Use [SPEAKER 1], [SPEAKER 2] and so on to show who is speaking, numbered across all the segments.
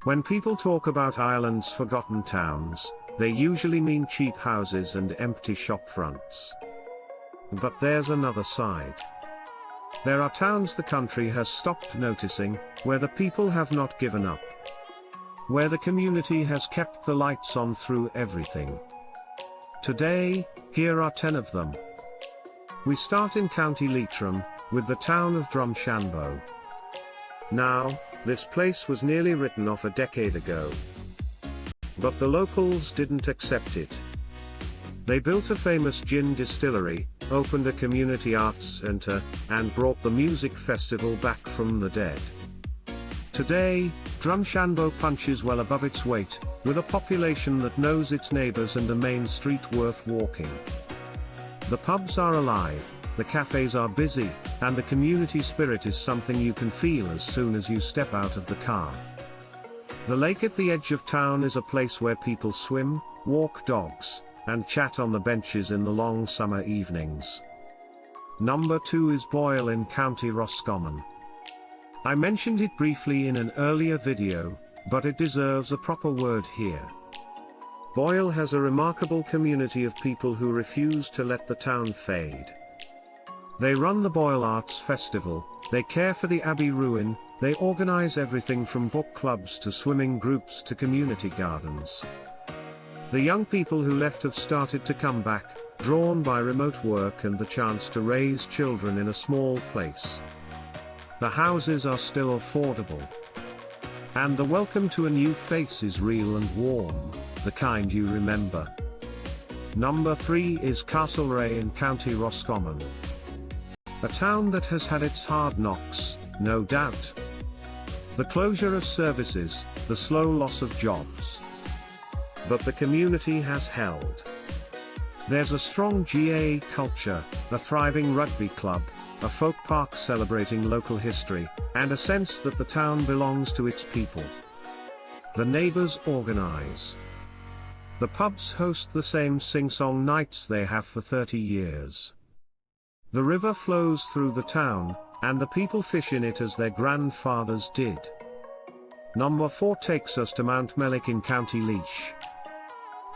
[SPEAKER 1] When people talk about Ireland's forgotten towns, they usually mean cheap houses and empty shop fronts. But there's another side. There are towns the country has stopped noticing, where the people have not given up. Where the community has kept the lights on through everything. Today, here are 10 of them. We start in County Leitrim, with the town of Drumshanbo. Now, this place was nearly written off a decade ago. But the locals didn't accept it. They built a famous gin distillery, opened a community arts centre, and brought the music festival back from the dead. Today, Drumshanbo punches well above its weight, with a population that knows its neighbours and a main street worth walking. The pubs are alive, the cafes are busy, and the community spirit is something you can feel as soon as you step out of the car. The lake at the edge of town is a place where people swim, walk dogs, and chat on the benches in the long summer evenings. Number 2 is Boyle in County Roscommon. I mentioned it briefly in an earlier video, but it deserves a proper word here. Boyle has a remarkable community of people who refuse to let the town fade. They run the Boyle Arts Festival, they care for the Abbey Ruin, they organize everything from book clubs to swimming groups to community gardens. The young people who left have started to come back, drawn by remote work and the chance to raise children in a small place. The houses are still affordable. And the welcome to a new face is real and warm, the kind you remember. Number 3 is Castlerea in County Roscommon. A town that has had its hard knocks, no doubt. The closure of services, the slow loss of jobs. But the community has held. There's a strong GAA culture, a thriving rugby club, a folk park celebrating local history, and a sense that the town belongs to its people. The neighbours organise. The pubs host the same sing-song nights they have for 30 years. The river flows through the town, and the people fish in it as their grandfathers did. Number 4 takes us to Mountmellick in County Laois.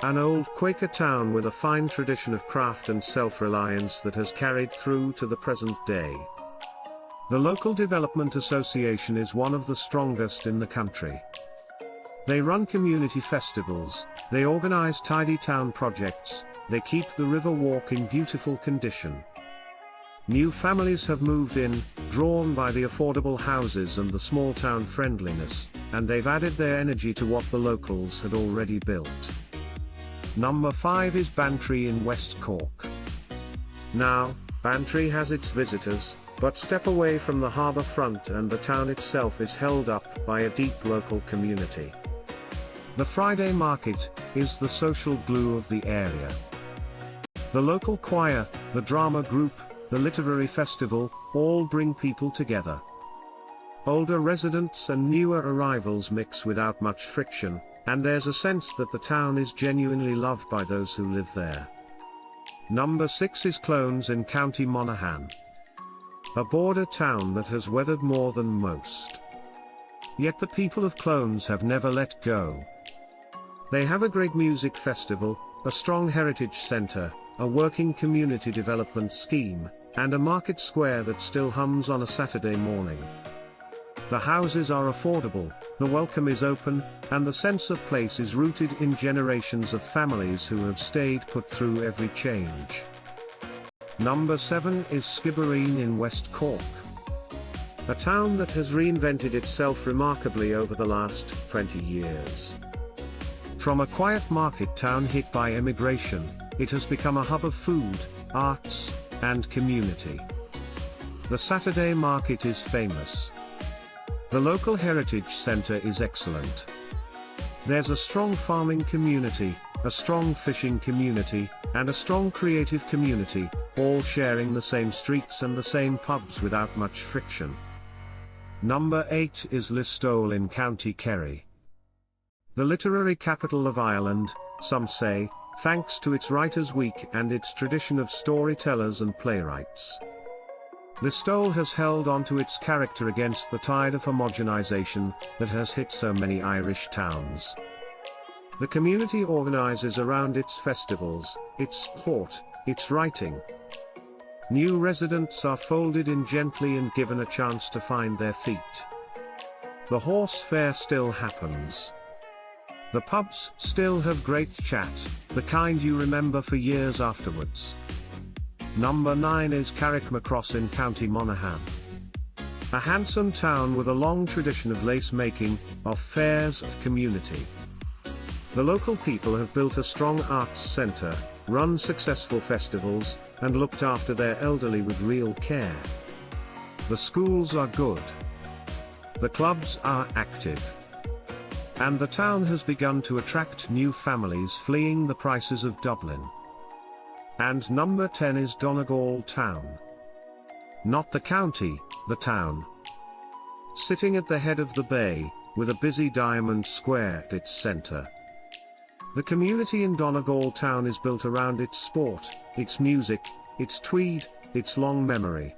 [SPEAKER 1] An old Quaker town with a fine tradition of craft and self-reliance that has carried through to the present day. The local development association is one of the strongest in the country. They run community festivals, they organize tidy town projects, they keep the river walk in beautiful condition. New families have moved in, drawn by the affordable houses and the small town friendliness, and they've added their energy to what the locals had already built. Number 5 is Bantry in West Cork. Now, Bantry has its visitors, but step away from the harbour front and the town itself is held up by a deep local community. The Friday market is the social glue of the area. The local choir, the drama group, the literary festival, all bring people together. Older residents and newer arrivals mix without much friction, and there's a sense that the town is genuinely loved by those who live there. Number 6 is Clones in County Monaghan. A border town that has weathered more than most. Yet the people of Clones have never let go. They have a great music festival, a strong heritage centre, a working community development scheme, and a market square that still hums on a Saturday morning. The houses are affordable, the welcome is open, and the sense of place is rooted in generations of families who have stayed put through every change. Number 7 is Skibbereen in West Cork. A town that has reinvented itself remarkably over the last 20 years. From a quiet market town hit by emigration, it has become a hub of food, arts, and community. The Saturday market is famous. The local heritage centre is excellent. There's a strong farming community, a strong fishing community, and a strong creative community, all sharing the same streets and the same pubs without much friction. Number 8 is Listowel in County Kerry. The literary capital of Ireland, some say, thanks to its Writers' Week and its tradition of storytellers and playwrights. Listowel has held on to its character against the tide of homogenization that has hit so many Irish towns. The community organizes around its festivals, its sport, its writing. New residents are folded in gently and given a chance to find their feet. The horse fair still happens. The pubs still have great chat, the kind you remember for years afterwards. Number 9 is Carrickmacross in County Monaghan. A handsome town with a long tradition of lace making, of fairs, of community. The local people have built a strong arts centre, run successful festivals, and looked after their elderly with real care. The schools are good. The clubs are active. And the town has begun to attract new families fleeing the prices of Dublin. And number 10 is Donegal Town. Not the county, the town. Sitting at the head of the bay, with a busy diamond square at its centre. The community in Donegal Town is built around its sport, its music, its tweed, its long memory.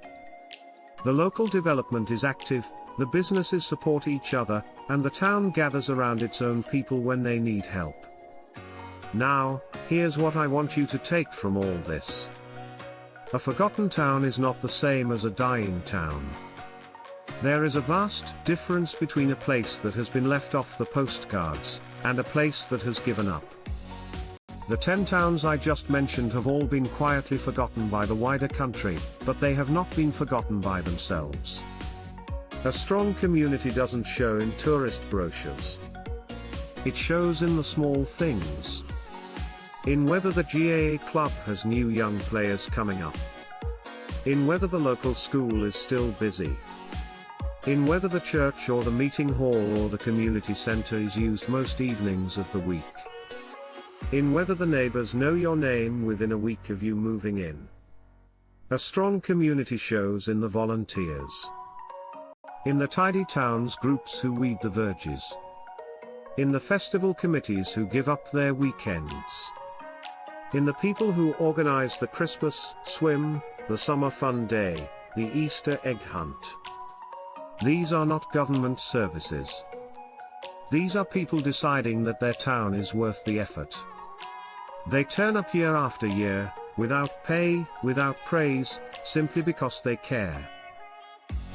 [SPEAKER 1] The local development is active, the businesses support each other, and the town gathers around its own people when they need help. Now, here's what I want you to take from all this. A forgotten town is not the same as a dying town. There is a vast difference between a place that has been left off the postcards, and a place that has given up. The 10 towns I just mentioned have all been quietly forgotten by the wider country, but they have not been forgotten by themselves. A strong community doesn't show in tourist brochures. It shows in the small things. In whether the GAA club has new young players coming up. In whether the local school is still busy. In whether the church or the meeting hall or the community centre is used most evenings of the week. In whether the neighbours know your name within a week of you moving in. A strong community shows in the volunteers. In the tidy towns groups who weed the verges. In the festival committees who give up their weekends. In the people who organise the Christmas swim, the summer fun day, the Easter egg hunt. These are not government services. These are people deciding that their town is worth the effort. They turn up year after year, without pay, without praise, simply because they care.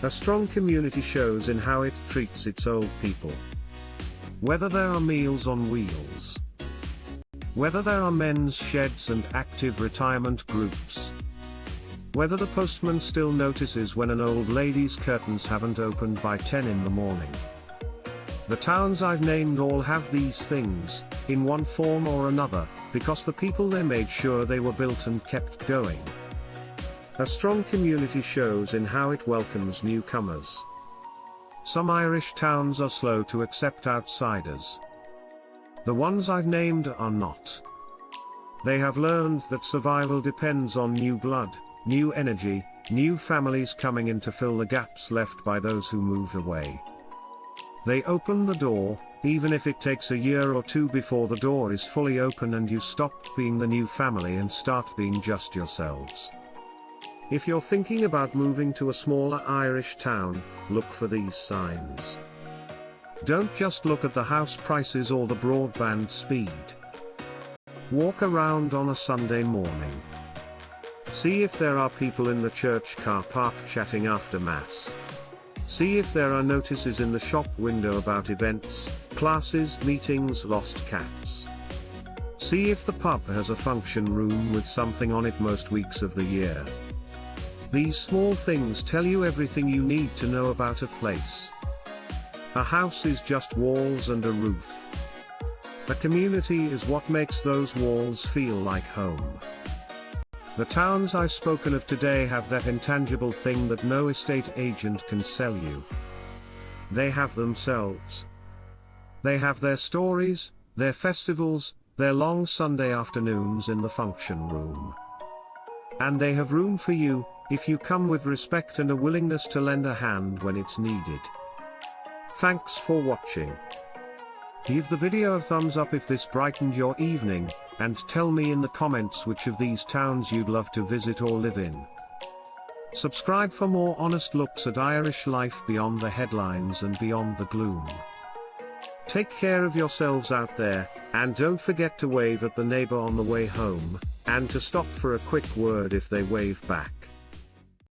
[SPEAKER 1] A strong community shows in how it treats its old people. Whether there are meals on wheels. Whether there are men's sheds and active retirement groups. Whether the postman still notices when an old lady's curtains haven't opened by 10 in the morning. The towns I've named all have these things, in one form or another, because the people they made sure they were built and kept going. A strong community shows in how it welcomes newcomers. Some Irish towns are slow to accept outsiders. The ones I've named are not. They have learned that survival depends on new blood, new energy, new families coming in to fill the gaps left by those who moved away. They open the door, even if it takes a year or two before the door is fully open and you stop being the new family and start being just yourselves. If you're thinking about moving to a smaller Irish town, look for these signs. Don't just look at the house prices or the broadband speed. Walk around on a Sunday morning. See if there are people in the church car park chatting after Mass. See if there are notices in the shop window about events, classes, meetings, lost cats. See if the pub has a function room with something on it most weeks of the year. These small things tell you everything you need to know about a place. A house is just walls and a roof. A community is what makes those walls feel like home. The towns I've spoken of today have that intangible thing that no estate agent can sell you. They have themselves. They have their stories, their festivals, their long Sunday afternoons in the function room. And they have room for you, if you come with respect and a willingness to lend a hand when it's needed. Thanks for watching. Give the video a thumbs up if this brightened your evening, and tell me in the comments which of these towns you'd love to visit or live in. Subscribe for more honest looks at Irish life beyond the headlines and beyond the gloom. Take care of yourselves out there, and don't forget to wave at the neighbor on the way home, and to stop for a quick word if they wave back.